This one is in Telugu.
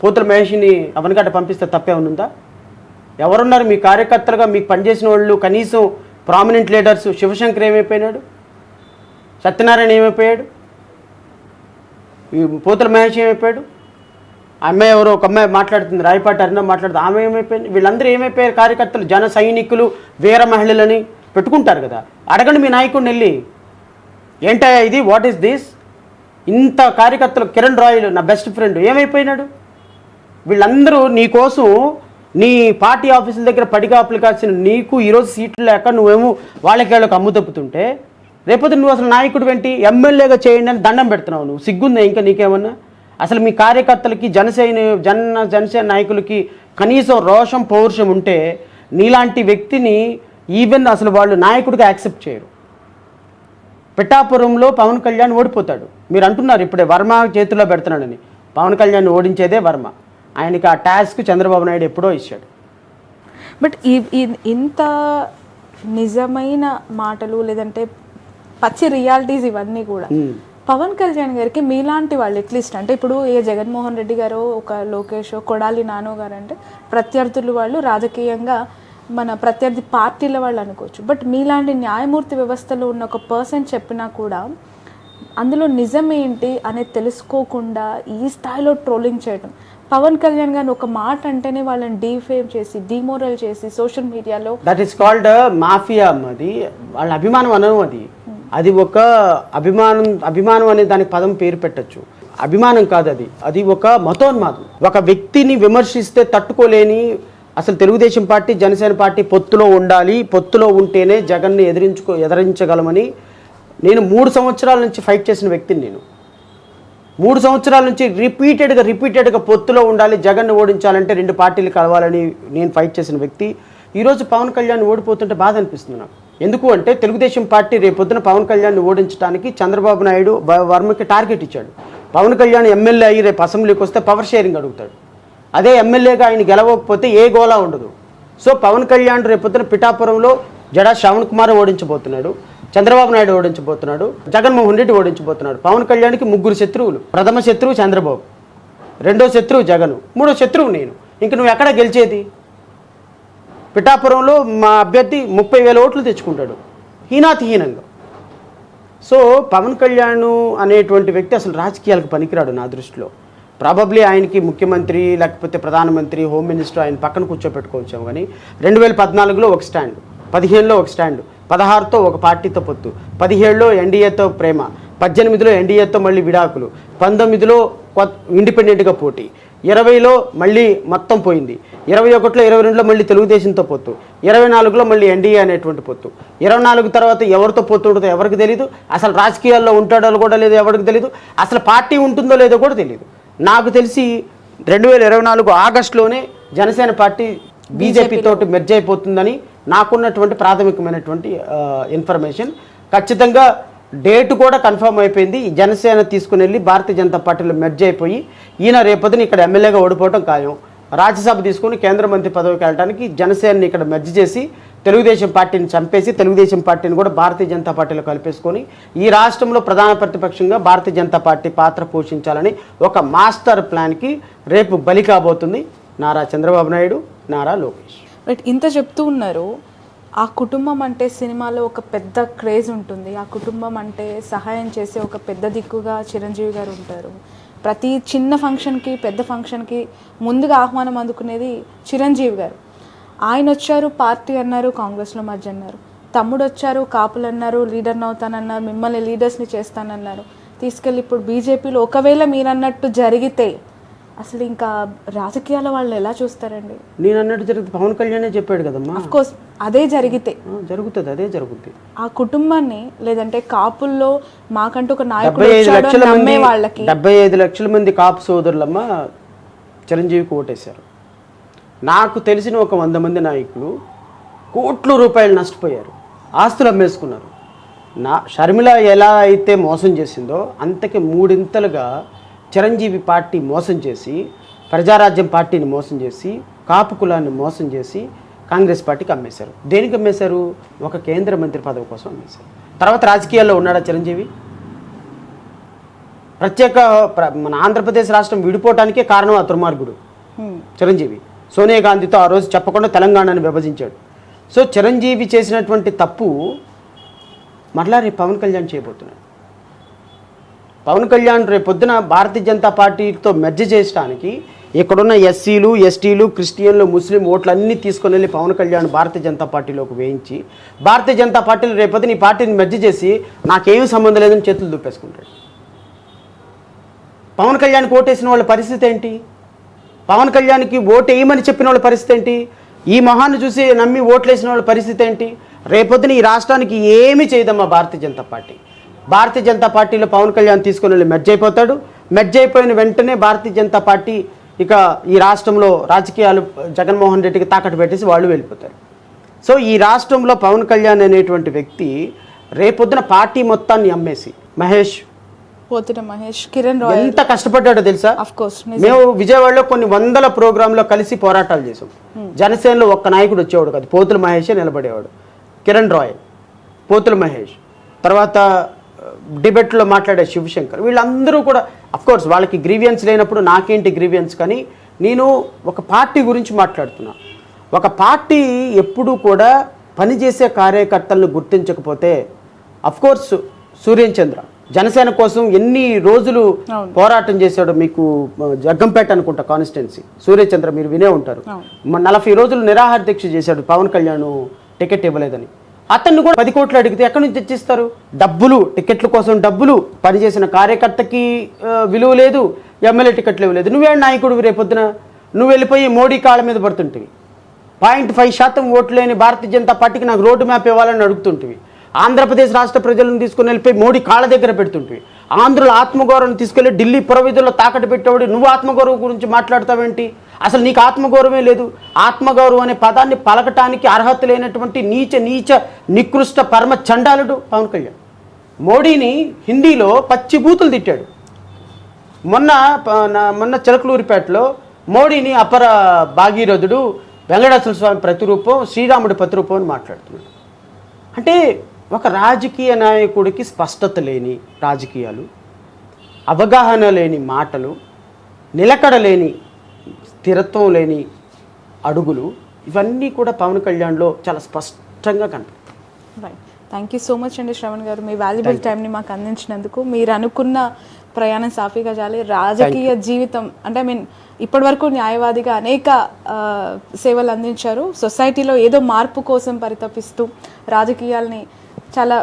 పోతుల మహేష్ని అవనగడ్డ పంపిస్తే తప్పేమనుందా? ఎవరున్నారు మీ కార్యకర్తలుగా? మీకు పనిచేసిన వాళ్ళు కనీసం ప్రామినెంట్ లీడర్స్. శివశంకర్ ఏమైపోయినాడు? సత్యనారాయణ ఏమైపోయాడు? ఈ పోతుల మహేష్ ఏమైపోయాడు? అమ్మాయి ఎవరో ఒక అమ్మాయి మాట్లాడుతుంది, రాయపాటి అరుణ మాట్లాడుతుంది, ఆమె ఏమైపోయింది? వీళ్ళందరూ ఏమైపోయారు? కార్యకర్తలు, జన సైనికులు, వీర మహిళలని పెట్టుకుంటారు కదా. అడగండి మీ నాయకుడిని వెళ్ళి, ఏంటయ్యా ఇది, వాట్ ఈస్ దిస్? ఇంత కార్యకర్తలు, కిరణ్ రాయలు నా బెస్ట్ ఫ్రెండ్ ఏమైపోయినాడు? వీళ్ళందరూ నీకోసం నీ పార్టీ ఆఫీసుల దగ్గర పడిగాపులు కాల్సిన నీకు ఈరోజు సీట్లు లేక నువ్వేమో వాళ్ళకి అమ్ము తప్పుతుంటే, రేపొద్దు నువ్వు అసలు నాయకుడు వెంటి ఎమ్మెల్యేగా చేయండి అని దండం పెడుతున్నావు. నువ్వు సిగ్గుందా ఇంకా నీకేమన్నా? అసలు మీ కార్యకర్తలకి జనసేన నాయకులకి కనీసం రోషం పౌరుషం ఉంటే నీలాంటి వ్యక్తిని ఈవెన్ అసలు వాళ్ళు నాయకుడిగా యాక్సెప్ట్ చేయరు. పిఠాపురంలో పవన్ కళ్యాణ్ ఓడిపోతాడు. మీరు అంటున్నారు ఇప్పుడే వర్మ చేతిలో పెడుతున్నాడని. పవన్ కళ్యాణ్ ఓడించేదే వర్మ. ఆయనకి ఆ టాస్క్ చంద్రబాబు నాయుడు ఎప్పుడో ఇచ్చాడు. బట్ ఇంత నిజమైన మాటలు లేదంటే పచ్చి రియాలిటీస్ ఇవన్నీ కూడా పవన్ కళ్యాణ్ గారికి మీలాంటి వాళ్ళు అట్లీస్ట్ అంటే ఇప్పుడు ఏ జగన్మోహన్ రెడ్డి గారు, ఒక లోకేష్, కొడాలి నానో గారు అంటే ప్రత్యర్థులు, వాళ్ళు రాజకీయంగా మన ప్రత్యర్థి పార్టీల వాళ్ళు అనుకోవచ్చు. బట్ మీలాంటి న్యాయమూర్తి వ్యవస్థలో ఉన్న ఒక పర్సన్ చెప్పినా కూడా అందులో నిజం ఏంటి అనేది తెలుసుకోకుండా ఈ స్థాయిలో ట్రోలింగ్ చేయడం, పవన్ కళ్యాణ్ గారిని ఒక మాట అంటేనే వాళ్ళని డీఫేమ్ చేసి డిమోరల్ చేసి సోషల్ మీడియాలో, దట్ ఈస్ కాల్డ్ మాఫియా. అది వాళ్ళ అభిమానం అనవు. అది ఒక అభిమానం అనే దానికి పదం పేరు పెట్టచ్చు. అభిమానం కాదు అది, అది ఒక మతోన్మాదం. ఒక వ్యక్తిని విమర్శిస్తే తట్టుకోలేని, అసలు తెలుగుదేశం పార్టీ జనసేన పార్టీ పొత్తులో ఉండాలి, పొత్తులో ఉంటేనే జగన్ని ఎదిరించగలమని నేను 3 సంవత్సరాల నుంచి ఫైట్ చేసిన వ్యక్తిని. నేను 3 సంవత్సరాల నుంచి రిపీటెడ్గా పొత్తులో ఉండాలి, జగన్ని ఓడించాలంటే 2 పార్టీలు కలవాలని నేను ఫైట్ చేసిన వ్యక్తి. ఈరోజు పవన్ కళ్యాణ్ ఓడిపోతుంటే బాధ అనిపిస్తుంది నాకు. ఎందుకు అంటే తెలుగుదేశం పార్టీ రేపొద్దున పవన్ కళ్యాణ్ని ఓడించడానికి చంద్రబాబు నాయుడు వర్మకి టార్గెట్ ఇచ్చాడు. పవన్ కళ్యాణ్ ఎమ్మెల్యే అయ్యి రేపు అసెంబ్లీకి వస్తే పవర్ షేరింగ్ అడుగుతాడు. అదే ఎమ్మెల్యేగా ఆయన గెలవకపోతే ఏ గోలా ఉండదు. సో పవన్ కళ్యాణ్ రేపొద్దున పిఠాపురంలో జడా శ్రవణ్ కుమార్ ఓడించబోతున్నాడు, చంద్రబాబు నాయుడు ఓడించబోతున్నాడు, జగన్మోహన్ రెడ్డి ఓడించబోతున్నాడు. పవన్ కళ్యాణ్కి 3 శత్రువులు. ప్రథమ శత్రువు చంద్రబాబు, రెండో శత్రువు జగన్, మూడో శత్రువు నేను. ఇంక నువ్వు ఎక్కడ గెలిచేది? పిఠాపురంలో మా అభ్యర్థి 30,000 ఓట్లు తెచ్చుకుంటాడు హీనంగా. సో పవన్ కళ్యాణ్ అనేటువంటి వ్యక్తి అసలు రాజకీయాలకు పనికిరాడు నా దృష్టిలో. ప్రాబబ్లీ ఆయనకి ముఖ్యమంత్రి లేకపోతే ప్రధానమంత్రి, హోమ్ మినిస్టర్ ఆయన పక్కన కూర్చోపెట్టుకోవచ్చాము. కానీ 2014లో ఒక స్టాండ్, 15లో ఒక స్టాండ్, 16తో ఒక పార్టీతో పొత్తు, 17లో ఎన్డీఏతో ప్రేమ, 18లో ఎన్డీఏతో మళ్ళీ విడాకులు, 19లో ఇండిపెండెంట్గా పోటీ, 20లో మళ్ళీ మొత్తం పోయింది, 21లో 22లో మళ్ళీ తెలుగుదేశంతో పొత్తు, 24లో మళ్ళీ ఎన్డీఏ అనేటువంటి పొత్తు, 24 తర్వాత ఎవరితో పొత్తు ఉంటుందో ఎవరికి తెలియదు. అసలు రాజకీయాల్లో ఉంటాడో కూడా లేదో ఎవరికి తెలియదు. అసలు పార్టీ ఉంటుందో లేదో కూడా తెలియదు. నాకు తెలిసి 2024 ఆగస్టులోనే జనసేన పార్టీ బీజేపీ తోటి మెర్జ్ అయిపోతుందని నాకున్నటువంటి ప్రాథమికమైనటువంటి ఇన్ఫర్మేషన్. ఖచ్చితంగా డేట్ కూడా కన్ఫర్మ్ అయిపోయింది. జనసేన తీసుకుని వెళ్ళి భారతీయ జనతా పార్టీలో మెర్జ్ అయిపోయి ఈయన రేపొద్దున ఇక్కడ ఎమ్మెల్యేగా ఓడిపోవడం ఖాయం. రాజ్యసభ తీసుకుని కేంద్ర మంత్రి పదవికి వెళ్ళడానికి జనసేనని ఇక్కడ మెర్జ్ చేసి తెలుగుదేశం పార్టీని చంపేసి తెలుగుదేశం పార్టీని కూడా భారతీయ జనతా పార్టీలో కలిపేసుకొని ఈ రాష్ట్రంలో ప్రధాన ప్రతిపక్షంగా భారతీయ జనతా పార్టీ పాత్ర పోషించాలని ఒక మాస్టర్ ప్లాన్కి రేపు బలి కాబోతుంది నారా చంద్రబాబు నాయుడు, నారా లోకేష్. బట్ ఇంత చెప్తూ ఉన్నారు, ఆ కుటుంబం అంటే సినిమాలో ఒక పెద్ద క్రేజ్ ఉంటుంది, ఆ కుటుంబం అంటే సహాయం చేసే ఒక పెద్ద దిక్కుగా చిరంజీవి గారు ఉంటారు. ప్రతి చిన్న ఫంక్షన్కి పెద్ద ఫంక్షన్కి ముందుగా ఆహ్వానం అందుకునేది చిరంజీవి గారు. ఆయన వచ్చారు, పార్టీ అన్నారు, కాంగ్రెస్లో మధ్య అన్నారు. తమ్ముడు వచ్చారు, కాపులు అన్నారు, లీడర్ని అవుతానన్నారు, మిమ్మల్ని లీడర్స్ని చేస్తానన్నారు, తీసుకెళ్ళి ఇప్పుడు బీజేపీలో ఒకవేళ మీరు అన్నట్టు జరిగితే అసలు ఇంకా రాజకీయాల వాళ్ళు ఎలా చూస్తారండి? నేను అన్నట్టు జరిగితే పవన్ కళ్యాణే చెప్పాడు కదమ్మా. అఫ్ కోర్స్ అదే జరిగితే జరుగుతుంది, అదే జరుగుతుంది. ఆ కుటుంబాన్ని లేదంటే కాపుల్లో మాకంటూ ఒక నాయకుడు వచ్చాడు నమ్మే వాళ్ళకి 75 లక్షల మంది కాపు సోదరులమ్మ చిరంజీవికి ఓటేశారు. నాకు తెలిసిన ఒక 100 మంది నాయకులు కోట్ల రూపాయలు నష్టపోయారు, ఆస్తులు అమ్మేసుకున్నారు. షర్మిల ఎలా అయితే మోసం చేసిందో అంతకి 3 చిరంజీవి పార్టీ మోసం చేసి, ప్రజారాజ్యం పార్టీని మోసం చేసి, కాపు కులాన్ని మోసం చేసి కాంగ్రెస్ పార్టీకి అమ్మేశారు. దేనికి అమ్మేశారు? ఒక కేంద్ర మంత్రి పదవి కోసం అమ్మేశారు. తర్వాత రాజకీయాల్లో ఉన్నాడా చిరంజీవి? ప్రత్యేక మన ఆంధ్రప్రదేశ్ రాష్ట్రం విడిపోవటానికే కారణం ఆ దుర్మార్గుడు చిరంజీవి. సోనియా గాంధీతో ఆ రోజు చెప్పకుండా తెలంగాణను విభజించాడు. సో చిరంజీవి చేసినటువంటి తప్పు మరలా రేపు పవన్ కళ్యాణ్ చేయబోతున్నాడు. పవన్ కళ్యాణ్ రేపొద్దున భారతీయ జనతా పార్టీతో మెర్జ్ చేయడానికి ఇక్కడున్న ఎస్సీలు, ఎస్టీలు, క్రిస్టియన్లు, ముస్లిం ఓట్లు అన్నీ తీసుకొని వెళ్ళి పవన్ కళ్యాణ్ భారతీయ జనతా పార్టీలోకి వేయించి భారతీయ జనతా పార్టీలు రేపొద్దున ఈ పార్టీని మెర్జ్ చేసి నాకేమీ సంబంధం లేదని చేతులు దుప్పేసుకుంటాడు. పవన్ కళ్యాణ్కి ఓటేసిన వాళ్ళ పరిస్థితి ఏంటి? పవన్ కళ్యాణ్కి ఓటు వేయమని చెప్పిన వాళ్ళ పరిస్థితి ఏంటి? ఈ మొహాన్ని చూసి నమ్మి ఓట్లేసిన వాళ్ళ పరిస్థితి ఏంటి? రేపొద్దున ఈ రాష్ట్రానికి ఏమీ చేయదమ్మా భారతీయ జనతా పార్టీ. భారతీయ జనతా పార్టీలో పవన్ కళ్యాణ్ తీసుకొని వెళ్ళి మెర్జ్ అయిపోతాడు. మెర్జ్ అయిపోయిన వెంటనే భారతీయ జనతా పార్టీ ఇక ఈ రాష్ట్రంలో రాజకీయాలు జగన్మోహన్ రెడ్డికి తాకట్టు పెట్టేసి వాళ్ళు వెళ్ళిపోతారు. సో ఈ రాష్ట్రంలో పవన్ కళ్యాణ్ అనేటువంటి వ్యక్తి రేపొద్దున పార్టీ మొత్తాన్ని అమ్మేసి పోతిన మహేష్, కిరణ్ రాయ్ ఎంత కష్టపడ్డాడో తెలుసా? ఆఫ్ కోర్స్ మేము విజయవాడలో కొన్ని వందల ప్రోగ్రాంలో కలిసి పోరాటాలు చేసాం. జనసేనలో ఒక్క నాయకుడు వచ్చేవాడు కాదు, పోతుల మహేషే నిలబడేవాడు. కిరణ్ రాయ్, పోతుల మహేష్, తర్వాత డిబేట్లో మాట్లాడే శివశంకర్, వీళ్ళందరూ కూడా కోర్స్ వాళ్ళకి గ్రీవియన్స్ లేనప్పుడు నాకేంటి గ్రీవియన్స్, కానీ నేను ఒక పార్టీ గురించి మాట్లాడుతున్నా. ఒక పార్టీ ఎప్పుడూ కూడా పనిచేసే కార్యకర్తలను గుర్తించకపోతే కోర్స్ సూర్యన్ చంద్ర జనసేన కోసం ఎన్ని రోజులు పోరాటం చేశాడో మీకు జగ్గంపేట అనుకుంటా కాన్స్టిట్యున్సీ, సూర్యచంద్ర మీరు వినే ఉంటారు. 40 రోజులు నిరాహార దీక్ష చేశాడు పవన్ కళ్యాణ్ టికెట్ ఇవ్వలేదని. అతన్ని కూడా 10 కోట్లు అడిగితే ఎక్కడి నుంచి తెచ్చిస్తారు? డబ్బులు, టికెట్ల కోసం డబ్బులు, పనిచేసిన కార్యకర్తకి విలువ లేదు, ఎమ్మెల్యే టికెట్లు ఇవ్వలేదు. నువ్వే నాయకుడు, రేపొద్దున నువ్వు వెళ్ళిపోయి మోడీ కాళ్ళ మీద పడుతుంటివి. 0.5% ఓట్లు లేని భారతీయ జనతా పార్టీకి నాకు రోడ్డు మ్యాప్ ఇవ్వాలని అడుగుతుంటివి. ఆంధ్రప్రదేశ్ రాష్ట్ర ప్రజలను తీసుకుని వెళ్ళిపోయి మోడీ కాళ్ళ దగ్గర పెడుతుంటివి. ఆంధ్రుల ఆత్మగౌరవం తీసుకెళ్లి ఢిల్లీ పురవీధుల్లో తాకట్టు పెట్టేవాడు నువ్వు ఆత్మగౌరవం గురించి మాట్లాడతావేంటి? అసలు నీకు ఆత్మగౌరవమే లేదు. ఆత్మగౌరవం అనే పదాన్ని పలకటానికి అర్హత లేనటువంటి నీచ నికృష్ట పరమ చండాలుడు పవన్ కళ్యాణ్. మోడీని హిందీలో పచ్చిబూతులు తిట్టాడు. మొన్న చిలకలూరిపేటలో మోడీని అపర భాగీరథుడు, వెంకటేశ్వర స్వామి ప్రతిరూపం, శ్రీరాముడి ప్రతిరూపం అని మాట్లాడుతున్నాడు. అంటే ఒక రాజకీయ నాయకుడికి స్పష్టత లేని రాజకీయాలు, అవగాహన లేని మాటలు, నిలకడ లేని స్థిరత్వం లేని అడుగులు, ఇవన్నీ కూడా పవన్ కళ్యాణ్లో చాలా స్పష్టంగా కనపడతాయి. Right, thank you so much అండి శ్రవణ్ గారు, మీ వాల్యుబుల్ టైంని మాకు అందించినందుకు. మీరు అనుకున్న ప్రయాణం సాఫీగా చాలి. రాజకీయ జీవితం అంటే ఇప్పటి వరకు న్యాయవాదిగా అనేక సేవలు అందించారు. సొసైటీలో ఏదో మార్పు కోసం పరితపిస్తూ రాజకీయాల్ని చాలా